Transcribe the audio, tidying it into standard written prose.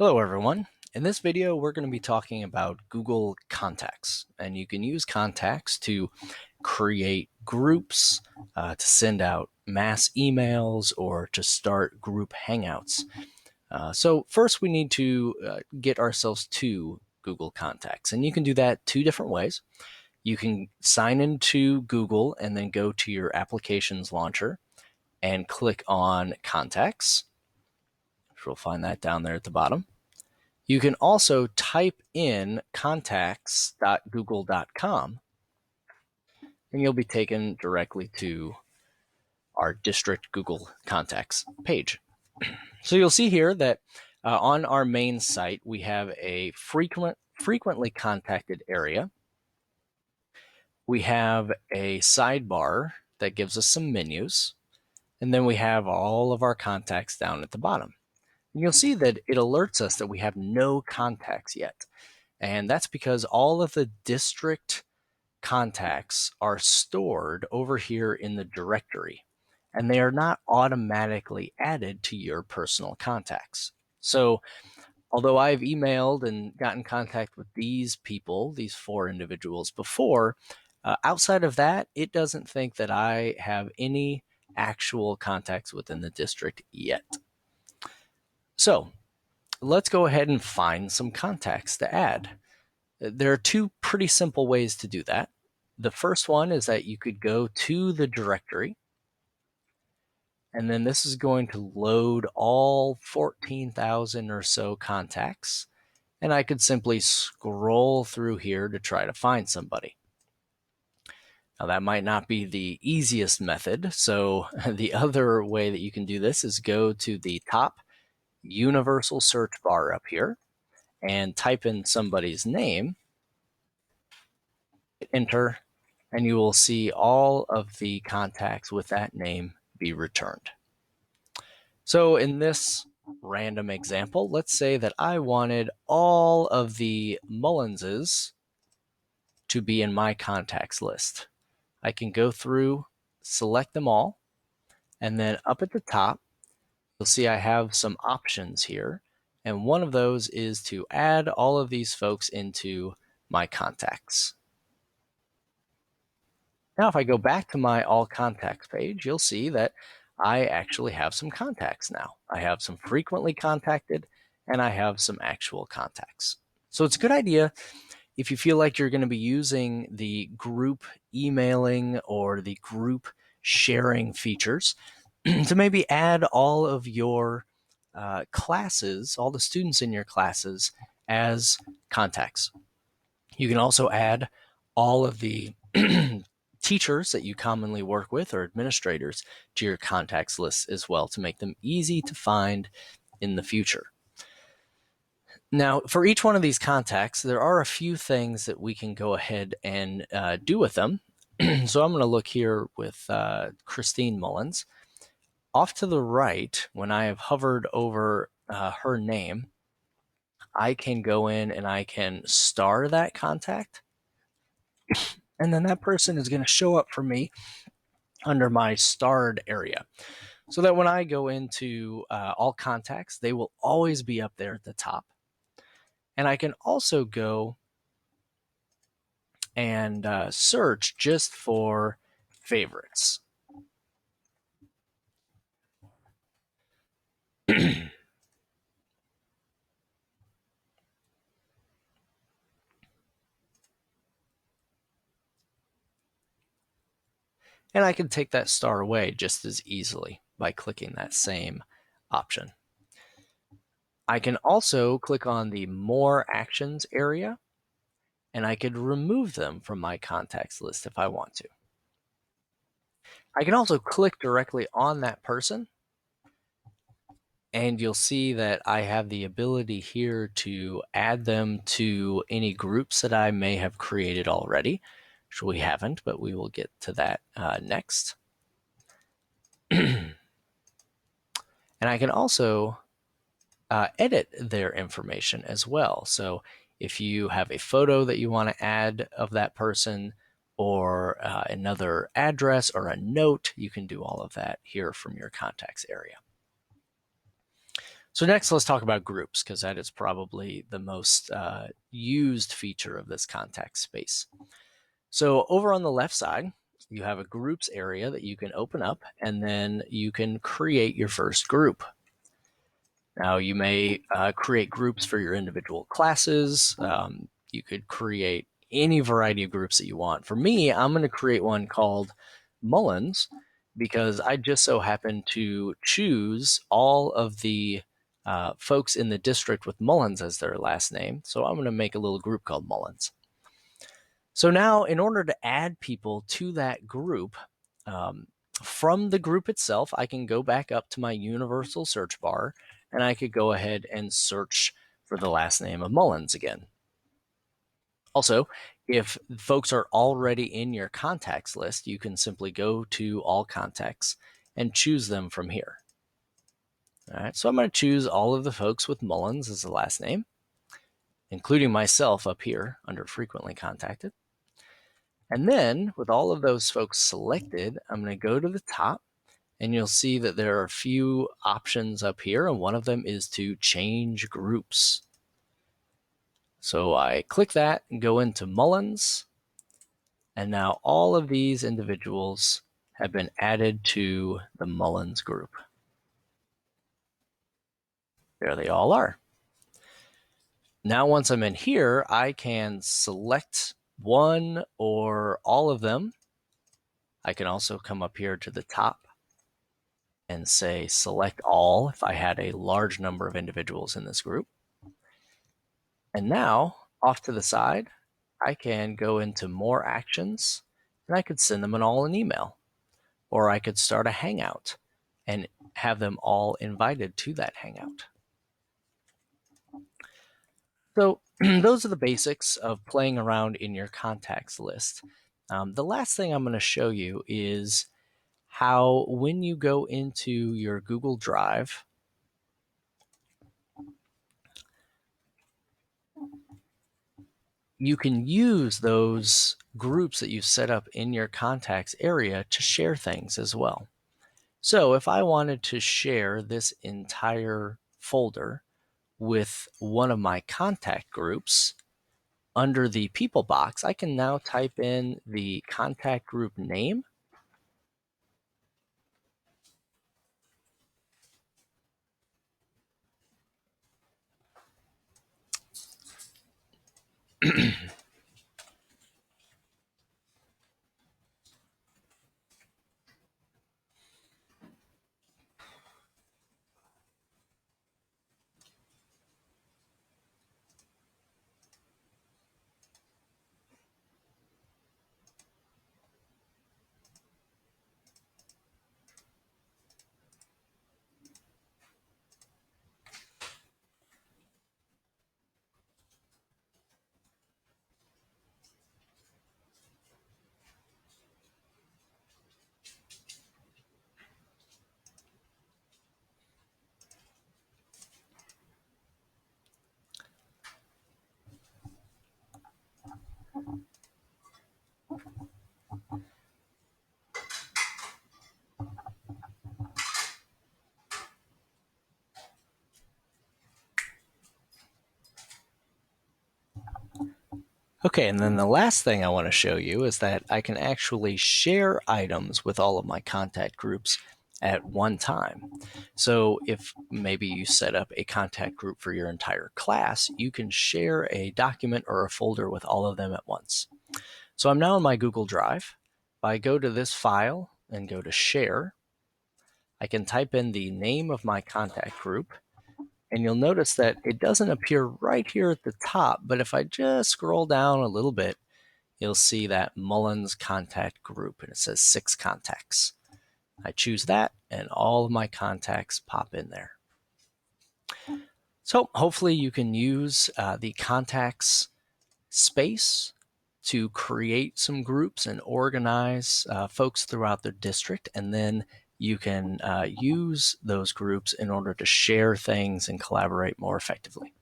Hello everyone. In this video, we're going to be talking about Google Contacts, and you can use Contacts to create groups, to send out mass emails, or to start group hangouts. So first we need to get ourselves to Google Contacts, and you can do that two different ways. You can sign into Google and then go to your applications launcher and click on Contacts, which we'll find that down there at the bottom. You can also type in contacts.google.com and you'll be taken directly to our district Google Contacts page. So you'll see here that on our main site, we have a frequently contacted area. We have a sidebar that gives us some menus, and then we have all of our contacts down at the bottom. And you'll see that it alerts us that we have no contacts yet. And that's because all of the district contacts are stored over here in the directory, and they are not automatically added to your personal contacts. So although I've emailed and gotten in contact with these people, these 4 individuals before, outside of that, it doesn't think that I have any actual contacts within the district yet. So let's go ahead and find some contacts to add. There are 2 pretty simple ways to do that. The first one is that you could go to the directory, and then this is going to load all 14,000 or so contacts, and I could simply scroll through here to try to find somebody. Now that might not be the easiest method, so the other way that you can do this is go to the top universal search bar up here and type in somebody's name, enter, and you will see all of the contacts with that name be returned. So in this random example, let's say that I wanted all of the Mullinses to be in my contacts list. I can go through, select them all, and then up at the top, you'll see I have some options here. And one of those is to add all of these folks into my contacts. Now, if I go back to my all contacts page, you'll see that I actually have some contacts now. I have some frequently contacted and I have some actual contacts. So it's a good idea if you feel like you're going to be using the group emailing or the group sharing features to maybe add all of your classes, all the students in your classes as contacts. You can also add all of the teachers that you commonly work with or administrators to your contacts list as well to make them easy to find in the future. Now, for each one of these contacts, there are a few things that we can go ahead and do with them. So I'm going to look here with Christine Mullins. Off to the right, when I have hovered over her name, I can go in and I can star that contact. And then that person is going to show up for me under my starred area. So that when I go into all contacts, they will always be up there at the top. And I can also go and search just for favorites. And I can take that star away just as easily by clicking that same option. I can also click on the More Actions area, and I could remove them from my contacts list if I want to. I can also click directly on that person, and you'll see that I have the ability here to add them to any groups that I may have created already, which we haven't, but we will get to that next. And I can also edit their information as well. So if you have a photo that you want to add of that person or another address or a note, you can do all of that here from your contacts area. So next, let's talk about groups, because that is probably the most used feature of this contact space. So over on the left side, you have a groups area that you can open up, and then you can create your first group. Now, you may create groups for your individual classes. You could create any variety of groups that you want. For me, I'm going to create one called Mullins, because I just so happen to choose all of the folks in the district with Mullins as their last name. So I'm going to make a little group called Mullins. So now, in order to add people to that group, from the group itself, I can go back up to my universal search bar, and I could go ahead and search for the last name of Mullins again. Also, if folks are already in your contacts list, you can simply go to all contacts and choose them from here. All right, so I'm going to choose all of the folks with Mullins as the last name, including myself up here under frequently contacted. And then with all of those folks selected, I'm going to go to the top, and you'll see that there are a few options up here, and one of them is to change groups. So I click that and go into Mullins, and now all of these individuals have been added to the Mullins group. There they all are. Now, once I'm in here, I can select one or all of them. I can also come up here to the top and say select all if I had a large number of individuals in this group. And now, off to the side, I can go into more actions, and I could send them all an email, or I could start a Hangout and have them all invited to that Hangout. So those are the basics of playing around in your contacts list. The last thing I'm going to show you is how, when you go into your Google Drive, you can use those groups that you set up in your contacts area to share things as well. So if I wanted to share this entire folder with one of my contact groups, under the people box, I can now type in the contact group name. Okay, and then the last thing I want to show you is that I can actually share items with all of my contact groups at one time. So if maybe you set up a contact group for your entire class, you can share a document or a folder with all of them at once. So I'm now in my Google Drive. If I go to this file and go to share, I can type in the name of my contact group, and you'll notice that it doesn't appear right here at the top, but if I just scroll down a little bit, you'll see that Mullins contact group, and it says 6 contacts. I choose that, and all of my contacts pop in there. So hopefully you can use the contacts space to create some groups and organize folks throughout the district, and then you can use those groups in order to share things and collaborate more effectively.